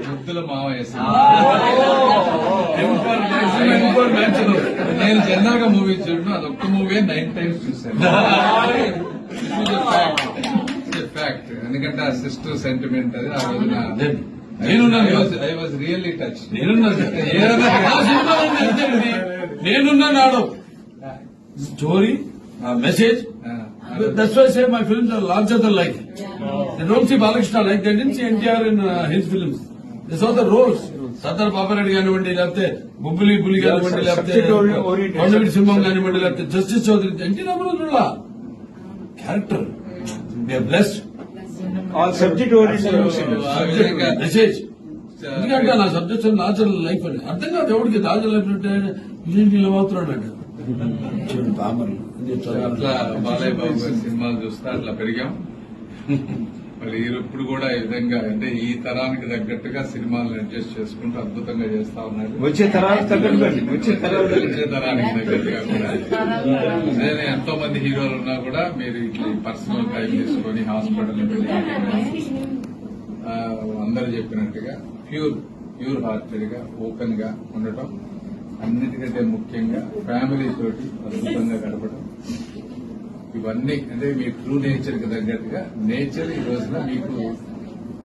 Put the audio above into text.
ముద్దుల మావయ్య నేను జనరల్ గా మూవీ చూడను, అదొక్క మూవీ 9 times చూశాను. ఫ్యాక్ట్. ఎందుకంటే ఆ సిస్టర్ సెంటిమెంట్ అది ఆ రోజున ఐ వాజ్ రియల్లీ టచ్. నేనున్నాడు story message. That's why I say my films are larger than life. They don't see Balakrishna like they didn't see NTR in his films. They saw the roles. Sardar Papareddy కానివ్వండి, లేకపోతే బొబ్బులి పులి కానివ్వండి, లేకపోతే కొండవీటి సింహం కానివ్వండి, లేకపోతే justice Chowdary, NT Rama Rao character blessed all subject oriented message. ఎందుకంటే నా subject natural life అని అర్థం కాదు ఎవరికి. నాచురల్ లైఫ్ అంటే ఇలా అవుతున్నాడు అంటే అట్లా బాలయ్య బాబు గారి సినిమాలు చూస్తే అట్లా పెరిగాం. మరి ఇప్పుడు కూడా ఈ విధంగా అంటే ఈ తరానికి తగ్గట్టుగా సినిమాలను అడ్జస్ట్ చేసుకుంటూ అద్భుతంగా చేస్తా ఉన్నారు. వచ్చే తరానికి తగ్గట్టు వచ్చే తరానికి తగ్గట్టుగా కూడా నేను ఎంతో మంది హీరోలు ఉన్నా కూడా మీరు ఇట్లా పర్సనల్ టైం తీసుకొని హాస్పిటల్ అందరూ చెప్పినట్టుగా ప్యూర్ హార్టెడ్ గా ఓపెన్ గా ఉండటం, అన్నిటికంటే ముఖ్యంగా ఫ్యామిలీ తోటి అద్భుతంగా గడపడం, ఇవన్నీ అంటే మీ ట్రూ నేచర్ కి తగ్గట్టుగా నేచర్ ఈ రోజున మీకు